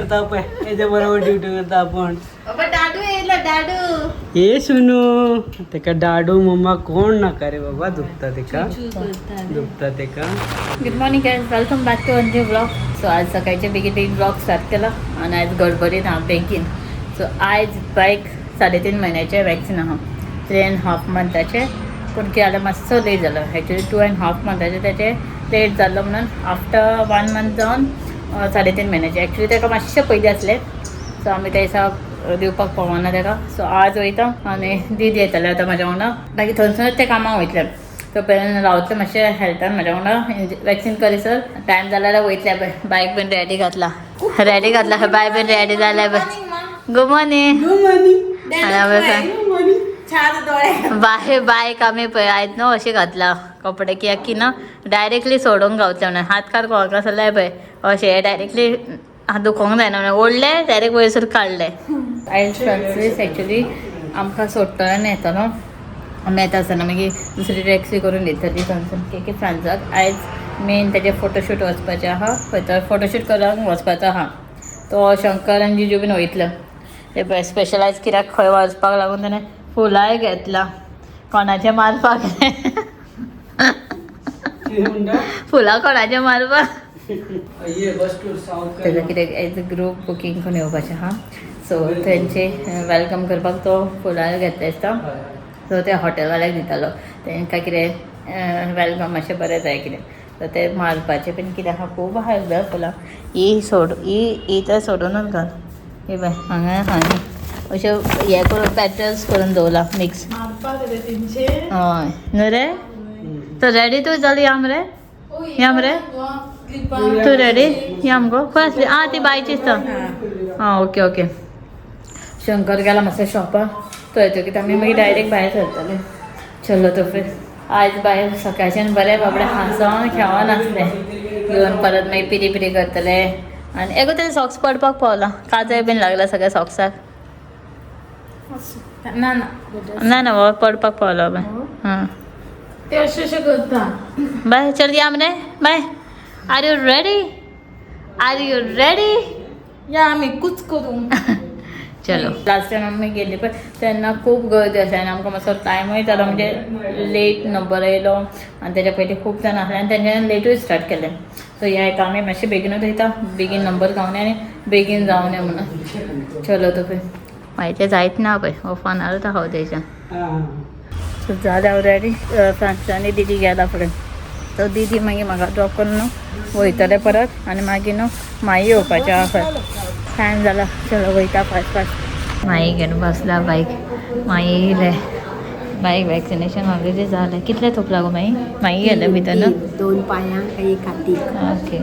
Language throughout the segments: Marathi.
करता पय याच्या बरोबर ड्युटी करता आपण डाडू येलो डाडू हे सुनू तेका डाडू मम्मा कोण नका रे बाबा दुखता तेका दुखता तेका. Good morning guys, welcome back to a new blog. So आज सकाळच्या बेगीन ब्लॉग स्टार्ट केला आणि आज गडबडीत हांव बेगीन. सो आज बायक 3.5 महिन्याचे वॅक्सिन आहा 3.5 मंथाचे, पूण कितें जालें मातसो लेट जालो. एक्चुअली 2.5 मंथाचे त्याचे लेट जाल्लो म्हणून आफ्टर 1 मंथ जावन 3.5 महिन्याचे. एक्चुअली ताका मातशें पयलीं आसलें, सो आमी त्या दिसा दिवपाक पावना ताका. सो आज वयता आनी दीद येतले आतां म्हाज्या वांगडा. बाकी थंयसरूच ते कामाक वयतले. तो पर्यंत रावतले मातशें हेल्थान म्हाज्या वांगडा. वॅक्सिन करिसर टायम जाला जाल्यार वयतले पळय. बायक बीन रेडी घातला बाय बीन रेडी जाल्या पळय. Good morning. बायक आमी पळय आयज न्हू अशी घातला कपडे, कित्याक की ना डायरेक्टली सोडूंक गावतले म्हणून. हात काड कोणाक जाल्यार पळय अशें हे डायरेक्टली हात दुखोंक जायना म्हणून ओडले डायरेक्ट वयरसून काडले. आयज फ्रांसीस एक्चुली आमकां सोडटलो आनी येतलो. आमी येता आसतना मागीर दुसरी टॅक्सी करून दितली थंयसून की फ्रांसाक. आयज मेन तेजे फोटोशूट वचपाचें आहा. खंय फोटोशूट करपाक वचपाचो आहा. तो शंकर आनी जिजू बीन वयतलो. ते पळय स्पेशलायज कित्याक खंय वचपाक लागून ताणें फुलांय घेतला कोणाचे मारपाक. फुलां कोणाचे मारपाक तेजो कितें एज अ ग्रूप बुकींग करून येवपाचें आहा. सो तेंचे वेलकम करपाक तो फुलां घेतले दिसता. सो ते हॉटेलवाल्याक दितालो. तांकां कितें वेलकम मातशें बरें जाय कितें, सो ते मारपाचें बीन कितें आहा. खूब आहा एकदां फुलां. ही तर सोडूनच घाल. हे पळय हांगा अश्यो हे करून पॅटर्न्स करून दवरला मिक्स. हय न्हू रे. तो रेडी तूं जाली या मरे. या मरे तूं रेडी या मगो. खंय आसली ती बायचीच तर. Okay okay. शंकर गेला मातसो शॉपार. तो येतो की आमी मागीर डायरेक्ट भायर सरतले. चलो तो फिर आयज भायर सकाळच्यान बरें बाबडे हांसोन खेळोन आसले. येवन परत मागीर पिरी पिरी करतले. आनी एगो तें सॉक्स पडपाक पावला. काजय बीन लागला सगळ्या सॉक्साक. ना बाबा पडपाक पावलो बाय. हां ते अशें करता. बाय चल या मरे बाय. आर यू रेडी या आमी कुच करू. चलो. लास्ट टायम आमी गेल्ली पळय तेन्ना खूब गर्दी आसली आनी आमकां मातसो टायमूय जालो. म्हणजे लेट नंबर येयलो आनी तेच्या पयलीं खूब जाण आसले आनी तेंच्यानी लेटूय स्टार्ट केलें. सो ह्या हाका आमी मातशें बेगीनूच वयता. बेगीन नंबर गावना आनी बेगीन जावन यो म्हणून. चलो तो पळय म्हाजें जायत ना पळय हो फोनारूच आहा तेच्या. सो जालें हांव रेडी. फ्रांसांनी दिदी गेला फुडें. तो दिदी मागीर म्हाका ड्रॉप करून न्हू वयतले परत आनी मागीर न्हू मागीर येवपाचें आहा खंय. टायम जाला. चलो वयता फास्ट फास्ट. माई घेवन बसला बायक. माई येयले. बायक वॅक्सिनेशन ऑलरेडी जालें. कितले थोपला गो माई गेले भितर न्हू 2 पांयांक 1 हातीक. ओके.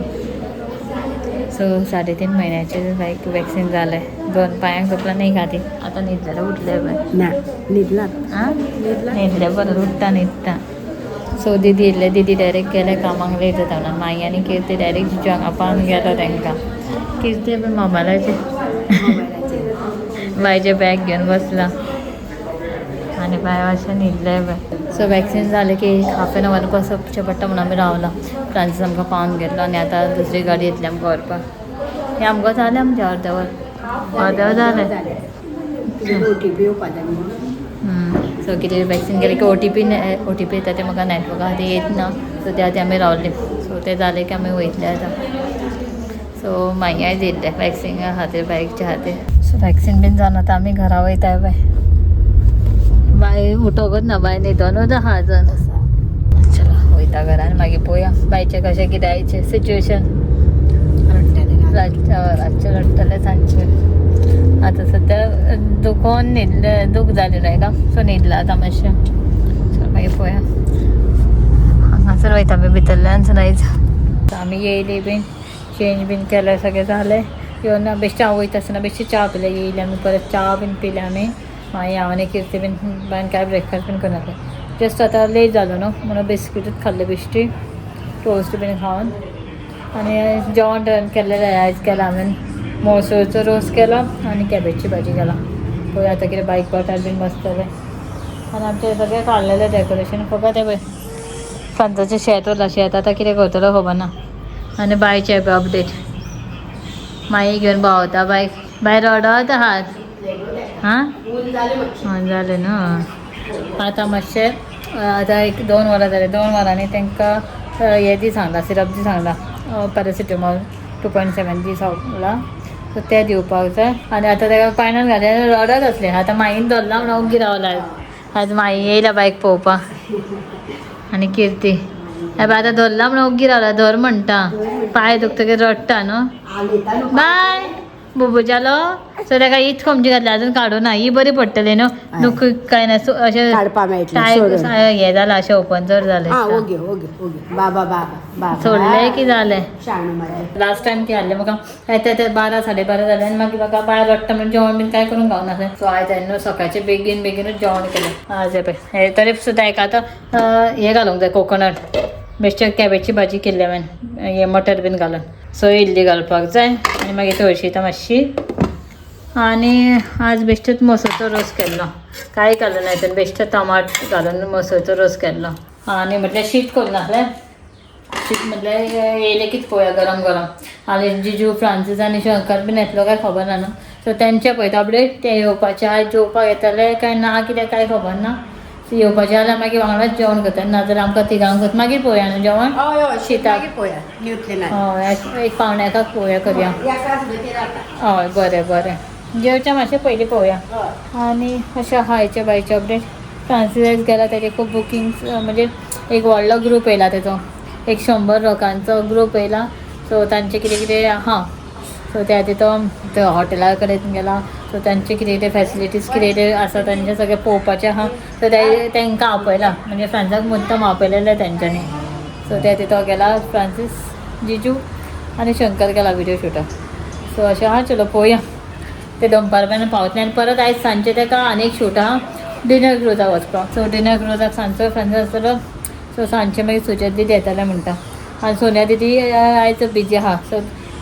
सो 3.5 महिन्याचे बायक वॅक्सिन जालें. 2 पांयांक थोपला 1 हातीक. आतां न्हिदलेले उठले बाय. ना न्हिदला. न्हिदले परत उठता न्हिदता. सो दिदी येयले. दिदी डायरेक्ट गेले कामाक लेट जाता म्हणून. माई आनी किर्ती डायरेक्ट जिजूक आपावन गेलो तांकां. किर्ती बीन मोबायलाचेर बायचें बॅग घेवन बसला आनी बाय अशें न्हिदले बाय. सो वॅक्सिन जालें की 1/2 an hour बसचें पडटा म्हणून आमी रावला. फ्रांसीस आमकां पावन घेतलो आनी आतां दुसरी गाडी येतली आमकां व्हरपाक. हें आमकां जालें आमचें अर्द वर जालें. OTP येवपा जाय. सो कितें वॅक्सिन गेलें की OTP येता तें म्हाका नॅटवर्का खातीर येत ना. सो त्या खातीर आमी रावले. सो तें जालें की आमी वयतले आतां. सो मागीर आयज येयल्ले वॅक्सिना खातीर बायकच्या खातीर. सो वॅक्सिन बीन जावन आतां आमी घरा वयताय बाय. बाय उठोकूच ना बाय न्हिदोनूच आहा अजून. चलो वयता घरान मागीर पळोवया बायचें कशें कितें आयचें सिच्युएशन. रातचें रडटलें सांजचें. आतां सद्या दुखोन न्हिदलें दूख जालें न्हय का. सो न्हिदलां आतां मातशें. चल मागीर पळोवया. हांगासर वयता आमी भितरल्यान आयज. आमी येयली बीन चेंज बीन केलें सगळें जालें. येवन बेश्टें हांव वयता आसतना बेश्टें च्या पिलें. येयलें आमी परत च्या बीन पिलें आमी. मागीर हांव आनी किर्ती बीन बायन कांय ब्रेकफास्ट बीन करना. जस्ट आतां लेट जालो न्हू म्हणून बिस्किटूच खाल्ले बेश्टी टोस्ट बीन खावन. आनी जेवण केल्लें आयज केलां हांवें. मोळसोळचो रोस केला आनी कॅबेजची भाजी केला. पळय आतां कितें बायक पार्टार बीन बसतलें. आनी आमचें सगळें काडलेलें डेकोरेशन. फकत हें पळय सांजचें शेत उरलां. शेत आतां कितें करतलो खबर ना. आनी बायचें अपडेट माई घेऊन भावता बायक भायर रडत आहात हां झाले ना आता मातशे आता 1-2 वरां जाले 2 वरांनी तांकां हे दी सांगला सिरप दी सांगला पॅरासिटामॉल 2.7 दी सांगला सो ते दिवपाक जाय आनी आतां ताका पायनान घालें रडत असले आतां माईन धरला म्हणून ओग्गी रावला आज माई येयला बायक पळोवपाक आनी किर्ती आतां धरला म्हणून ओग्गी रावला धर म्हणटा पांय दुखतकीर रडटा न्हू बाय बुबूजालो सो ताका हीच खमजी घातली अजून काडूं ना ही बरी पडटली न्हू दुख काय ना अशें काडपा मेळटलें टाय सोडून. हें जालां अशें ओपन जर जालें ओगे ओगे ओगे बाबा बाबा बाबा सोडलें की जालें शाणू माझे लास्ट टायम की हाडलें म्हाका येता ते 12-12:30 जाले आनी मागीर म्हाका बाय रडटा म्हणून जेवण बीन कांय करूंक गावना सो आयज हांवें सकाळचें बेगीनूच जेवण केलें आज पळय हे तरी सुद्दां हेका आतां हें घालूंक जाय कोकोनट बेश्टे कॅबेजची भाजी केल्ली हांवें हे मटर बीन घालून सो इल्ली घालपाक जाय आनी मागीर तळशीता मातशी आनी आज बेश्टेच मसूरचो रोस केल्लो कांय घालून ना तर बेश्टे टमाट घालून मसूरचो रोस केल्लो आनी म्हटल्यार शीत करूं नासलें शीत म्हटल्यार येयले कितें पळोवया गरम गरम आनी जिजू फ्रांसीस आनी शंकर बीन येतलो काय खबर ना न्हू सो तेंचे पळयता अपडेट ते येवपाचे आज जेवपाक येतले काय ना कितें कांय खबर ना सो येवपाचे जाल्यार मागीर वांगडाच जेवण करता नाजाल्यार आमकां तिगांक मागीर पळोवया न्हू जेवण शिताक हय एक पावण्याकाक पळोवया करया हय बरें बरें जेवच्या मातशें पयलीं पळोवया आनी अशें हायचे बायचे अपडेट फ्रांसीस गेला तेजे खूब बुकींग्स म्हणजे एक व्हडलो ग्रूप येयला तेजो 100 लोकांचो ग्रूप येयला सो तांचे कितें कितें आहा सो त्या खातीर तो हॉटेला कडेन गेला सो तांचे कितें कितें फॅसिलिटीज कितें कितें आसा तांचें सगळें पळोवपाचें आहा सो तांकां आपयला म्हणजे फ्रांसाक मुद्दम आपयलेलें तेंच्यांनी सो त्या खातीर तो गेला फ्रांसीस जिजू आनी शंकर गेला विडियो शुटाक सो अशें आहा चलो पळोवया ते दनपारपणान पावतले आनी परत आयज सांजचे ताका आनी एक शूट आहा डिनर क्रुजाक वचपाक सो डिनर क्रुजाक सांजचो फ्रांसीस आसतलो सो सांजचे मागीर सुचेत दीदी येतले म्हणटा आनी सोनिया दीदी आयज बिजी आहा सो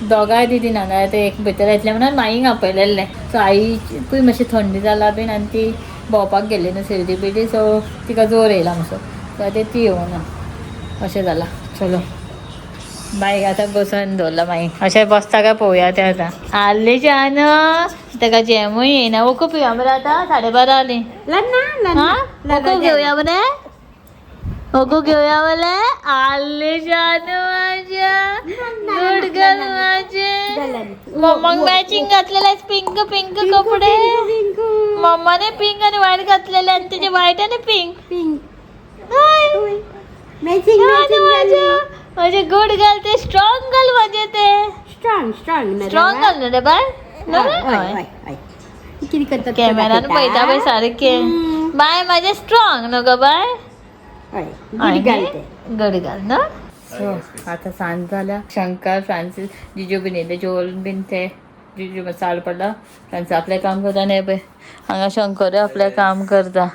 दोगांय दीदी ना नाल्यार ते एक भितर येतले म्हणून माईक आपयलेलें सो आईकूय मातशी थंडी जाला बीन आनी ती भोंवपाक गेल्ली न्हू शिर्डी बिर्डी सो तिका जोर येयला मातसो सो आतां ती येवना अशें जालां चलो बायक आतां बसून दवरला मागीर अशें बसता काय पळोवया तें आतां हाल्ली जान ताका जेमूय येयना वखू पिवया बरें आतां 12:30 जालीं हां वखू घेवया बरें वखू घेवया बरें हाल्ली जान म्हाज्या गुड गर्ल म्हाजें मम्माक मॅचिंग घातलेलें आयज पिंक पिंक कपडे मम्माने पिंक आनी व्हायट घातलेले आनी तेजे व्हायट आनी पिंक हय माझे गुड गर्ल ते स्ट्रॉंग गर्ल माझे ते स्ट्रॉंग गर्ल रे बाय कॅमेरान पळयता बाय सारखे बाय माझे स्ट्रॉंग न्हू गो बाय गुड गर्ल न्हू सो आतां सांज जाल्या शंकर फ्रांसीस जिजू बीन येयले जेवण बीन ते जिजू साल पडला फ्रांसीस आपलें काम करता आनी पळय हांगा शंकरूय आपलें काम करता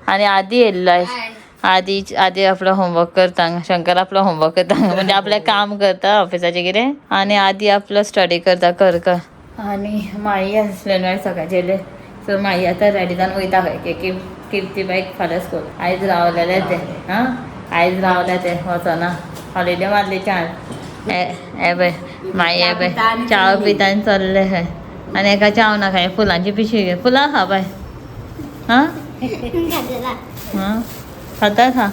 आनी आदी येयल्लो आयज आदी आपलो होमवर्क करता शंकर आपलो होमवर्क करता म्हणजे आपलें काम करता ऑफिसाचें कितें आनी आदी आपलो स्टडी करता कर आनी माई आसले न्हू सकाळचे येयले सो माई आतां रेडी जावन वयता खंय किर्ती बायक फाल्यां स्कूल आयज रावलेले ते हां आयज रावले ते वचना हॉलिडे मारली चार हे पळय माई हे पळय चाव पिता आनी चल्ले खंय आनी हेका चाव नाका हें फुलांची पिशवी घे फुलां खा बाय हां हां खाता खा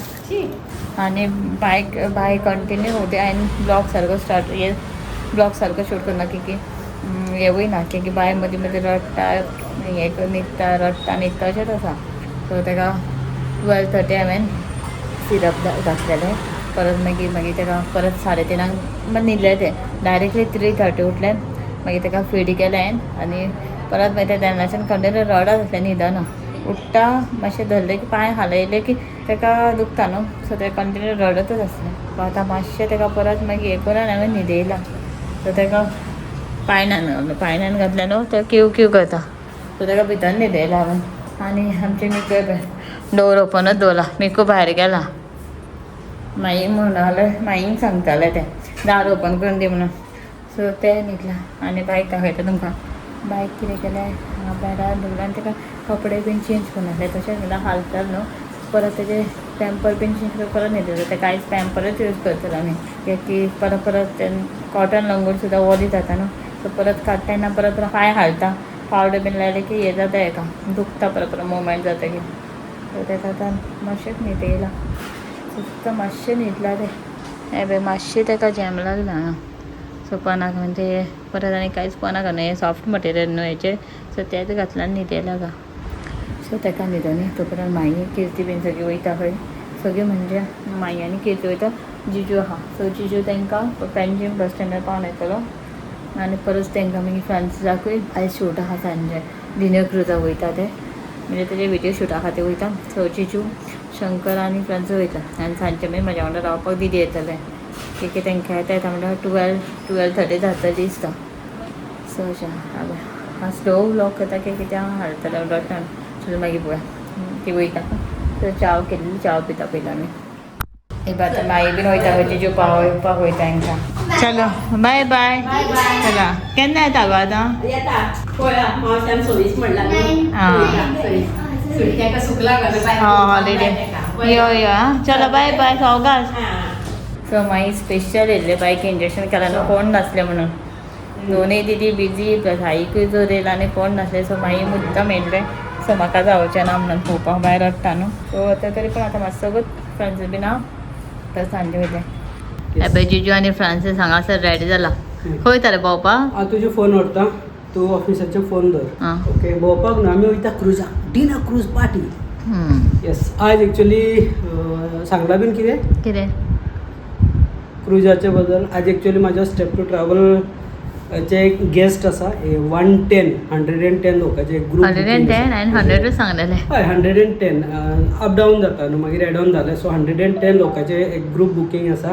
आनी बायक कंटिन्यू होते हांवें ब्लॉग सारको स्टार्ट हे ब्लॉग सारको शूट करना की येवूय ना की बाय मदीं मदीं रडटा हें न्हिदता रडटा न्हिदता अशेंच आसा सो ताका 12:30 हांवें सिरप घातलेलें परत मागीर ताका परत 3:30 न्हिदले ते डायरेक्टली 3:30 उठले मागीर ताका फीड केलें हांवें आनी परत मागीर ते तेन्नाच्यान कंटिन्यू रडत आसलें न्हिदना उठ्ठा मातशें धरलें की पांय हालयले की ताका दुखता न्हू सो ते कंटिन्यू रडतच आसलें सो आतां मातशें ताका परत मागीर हें करून हांवें न्हिदयला सो ताका पायण्यान घातलें न्हू तो क्यू करता सो ताका भितर न्हिदयला हांवें आनी आमचें मिकूय डोर ओपनूच दवरला मिकू भायर गेला माई म्हणून माईक सांगतालें तें दार ओपन करून दी म्हणून सो तें न्हिदला आनी बायक दाखयता तुमकां बायक कितें केलें भायर दवरला आनी ताका कपडे बीन चेंज करून आहले तशेंच म्हणल्यार हालताले न्हू परत तेजे पॅम्पर बीन चेंज करून परत न्हिदयता ताका आयज पॅम्परच यूज करतलो आमी कित्याक की परत तें कॉटन लंगोट सुद्दां ओली जाता न्हू तर परत काढताना परत पाय हालता पावडर बीन लायले की हे जाता एका दुखता परत मुवमेंट जाता की तर त्याचा आता मातशेंच न्हिदयला फक्त मातशें न्हिदला ते हे बे मातशें ताका जॅम लागला ना सो पनाक म्हणजे परत आनी कांयच पनाक हे सॉफ्ट मटेरियल न्हू हेचे सो तेच घातला आनी न्हिदयला गा सो ताका न्हिदोनी तोपर्यंत माई किर्ती बीन सगळी वयता खंय सगळी म्हणजे माई आनी किर्ती वयता जिजू आहा सो जिजू तांकां पणजीम बस स्टँडार पावन येतलो आनी परत तांकां मागीर फ्रांसिसाकूय आयज शूट आहा सांजे डिनर क्रुजाक वयता ते म्हणजे तेजे विडियो शूटा खातीर वयता सो जिजू शंकर आनी फ्रांसीस वयता आनी सांजचे मागीर म्हाज्या वांगडा रावपाक दिदी येतले की तेंकां येता म्हणल्यार 12:30 जाता दिसता सो अशें हांव स्लो व्लॉग करता की कित्याक हाडटलें डॉक्टर सो मागीर पळोवया ती वयता तर चाव केल्ली चाव पिता पयलीं आमी एक आतां माई बीन वयता खंय जिजू पावोवपाक वयता तांकां चलो बाय बाय चला केन्ना येता गो आतां हॉलिडे यो यो चलो बाय बाय सवकास सो माई स्पेशल येयल्ले बायक इंजेक्शन केला न्हू कोण नासलें म्हणून दोनूय दिदी बिजी प्लस आईकूय जोर येयला आनी कोण नासलें सो माई मुद्दाम येयल्लें सो म्हाका जावचें ना म्हणून पळोवपाक भायर हाडटा न्हू सो आतां तरी पूण आतां मातसो फ्रांसीस बीन हांव तर सांजे वयलें एबे जिजू आनी फ्रांसीस हांगासर रेडी जाला खंय वयता रे भोंवपाक हांव तुजे फोन व्हरता तूं ऑफिसाचे फोन धर ओके भोंवपाक न्हू आमी वयता क्रुजाक डिनर क्रूज पार्टी येस आज एक्चुअली सांगला बीन कितें कितें क्रुजाचे बद्दल आज एक्चुअली म्हाजो स्टेप टू ट्रॅवल चे एक गेस्ट आसा 110 लोकांचे एक ग्रूप 110 आनी 100 सांगलेले हय 110 अप डावन जाता न्हू मागीर एड ऑन जालें सो 110 लोकांचे एक ग्रूप बुकींग आसा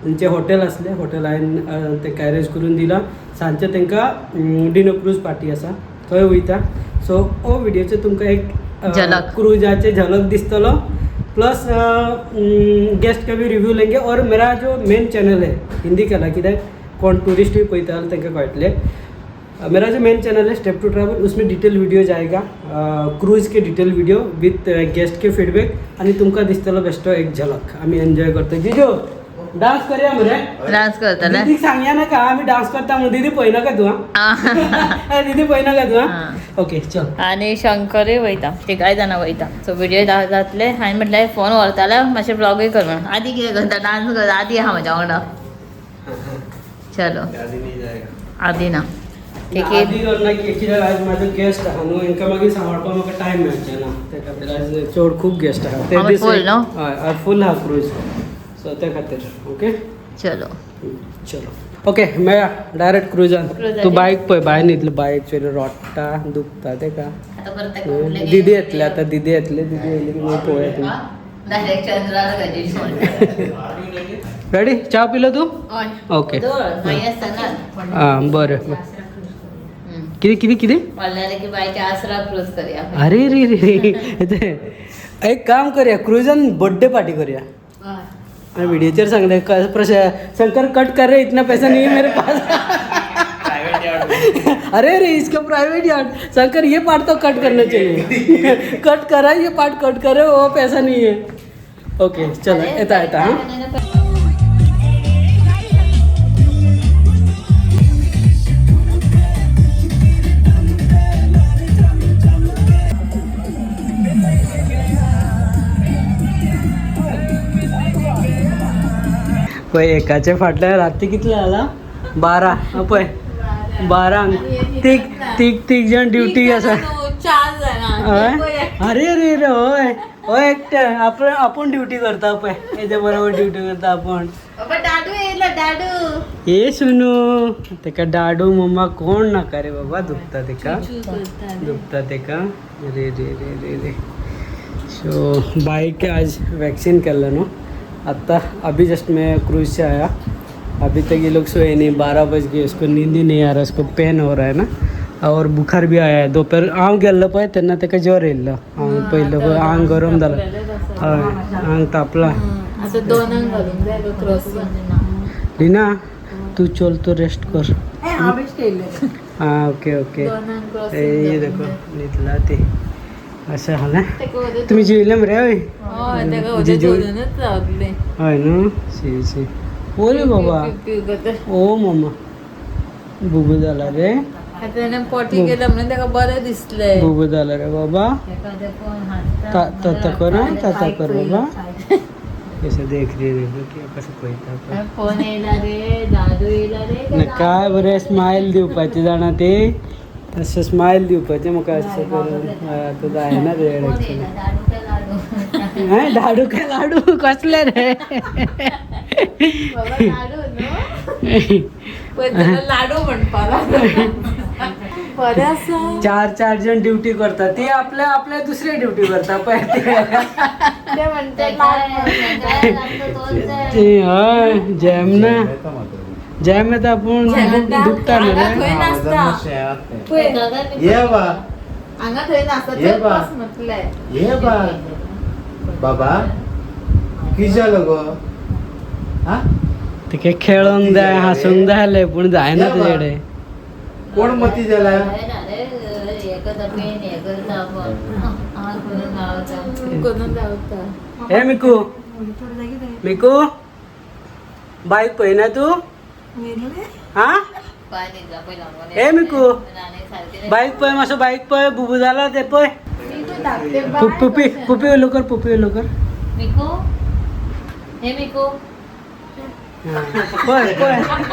तेंचे हॉटेल असलें हॉटेल हांवें ते कॅरेज करून दिला सांजचे तांकां डिनर क्रूज पार्टी आसा थंय वयता सो हो व्हिडियोचे तुमकां एक झलक क्रूजाचे झलक दिसतलो प्लस गेस्ट का भी रिव्यू लेंगे और मेरा जो मेन चैनल है हिंदी केला कित्याक कोण टूरिस्ट भी पळयता जाल्यार तांकां कळटलें मेरा जो मेन चैनल है स्टेप टू ट्रैवल उसमें डिटेल वीडियो जाएगा cruise K detail video with guest K feedback आनी तुमकां दिसतलो बेश्टो एक झलक आमी एन्जॉय करता जिजो डान्स करूया मरे डान्स करतले दीदीक सांगया नाका आमी डान्स करता म्हणून दीदी पळयनाका तूं हां दीदी पळयनाका तूं हां ओके चल आनी शंकरूय वयता तिगाय जाणां वयता सो व्हिडियो जातले हांवें म्हटल्यार फोन व्हरताले मातशें ब्लॉगूय कर म्हणून आदी कितें करता डान्स करता आदी आहा म्हज्या वांगडा चलो आदी ना आदी करना कित्याक आज म्हाजो गेस्ट आहा न्हू हांकां मागीर सांबाळपाक म्हाका टायम मेळचे ना त्या खातीर आज चड खूब गेस्ट आहा ते दीस फूल न्हू हय फूल आहा क्रूज सो त्या खातीर ओके चलो चलो ओके मेळया डायरेक्ट क्रुजान तूं बायक पळय भायर न्हिदली बायक एक्चुअली रोडटा दुखता तेका दीदी येतले आतां दीदी येतले दीदी येयली की मागीर पळोवया तुमी डायरेक्ट चंद्रार रेडी च्या पिलो तूं ओके आं बरें कितें कितें कितें म्हणल्यार की बायक आसरा क्रूज करया अरे रे रे एक काम करया क्रुजान बर्थडे पार्टी करया वीडियोचेर सांगले शंकर कट कर रहे इतना पैसा नहीं है मेरे पास अरे रे इसका प्राइवेट यार्ड शंकर ये पार्ट तो कट करना चाहिए कट करा ये पार्ट कट करे वो पैसा नहीं है ओके चलो येता येता हाँ पळय एकाचे फाटल्यान राती कितले जाला 12 पळय 12 तीग जाण ड्युटी आसा अरे रे रे हय हय एकटे आपूण ड्युटी करता पळय हेजे बरोबर ड्युटी करता आपूण हे सुनू तेका डाडू मम्मा कोण नाका रे बाबा दुखता तेका रे रे रे रे रे सो बाईक आज वैक्सीन केल्लो न्हू आता अभी जस्ट मैं क्रूज से आया अभी तक ये लोग सोए नहीं 12 बज गए इसको नींद ही नहीं आ रहा इसको पेन हो रहा है ना और बुखार भी आया है दोपहर हांव गेल्लो पळय तेन्ना तेका ज्वर येयल्लो हांव पयलो आंग गरम जालो हय आंग तापला लिना तू चल तो रेस्ट कर हाँ ओके ओके ये देखो नितला ते असं हा ना तुम्ही जेवले मरे हय हय न्हू सी सी ओरे बाबा ओ मम्मा बुबू झाला रे, त्याने पोटी केलं म्हणून त्याला बरं दिसलंय. बुबू झाला रे बाबा. तता करो तता कर बाबा. कसं देख रे कसं पळता फोन येला रे, दादू येला रे. काय बरे स्माइल दिवपाचे जाणा ते असं स्माइल दिवपाचे मग असं करून तुझं आहे ना रे लाडू काय लाडू कसले रे. लाडू म्हणतो. चार जण ड्युटी करतात ते आपल्या दुसरी ड्युटी करतात जॅम ना जॅम आहे तर आपण दुखता ना रे. बाबा किती झालं गो ते काय खेळूंक जाय हसूंक जाय पण जाय ना तुझ्याकडे. कोण मती झाला हे मिकू बाईक पय ना तू हा हे मिकू बाईक पय मासो बाईक पय बुबू झाला ते पय पुपी ओलो कर मिकू हे मिकू पय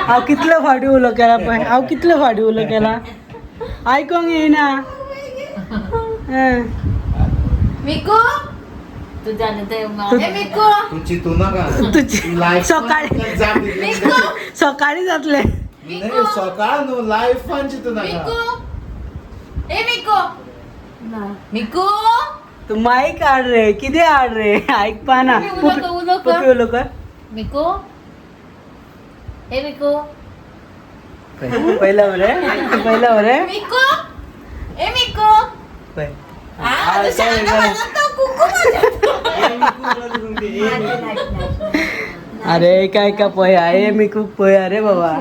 हांव कितलो फाटी उलो केला पय हांव कितलो फाटी उलो केला आयकोंक येयना. मिकू तू जाणते मिकू तू चितू नका तुझी सकाळी जातले सकाळ न्हू लायफान चितू नका. मिकू तू माईक आड रे किती आड रे ऐक पा ना पुपी ओलो कर मिकू हे मिकू पहिला बरे मिकू हे मिकू अरे काय का पया ए मी खूप पया रे बाबा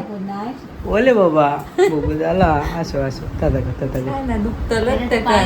ओले बाबा बुबू झाला असो तता दुखतलं ते काय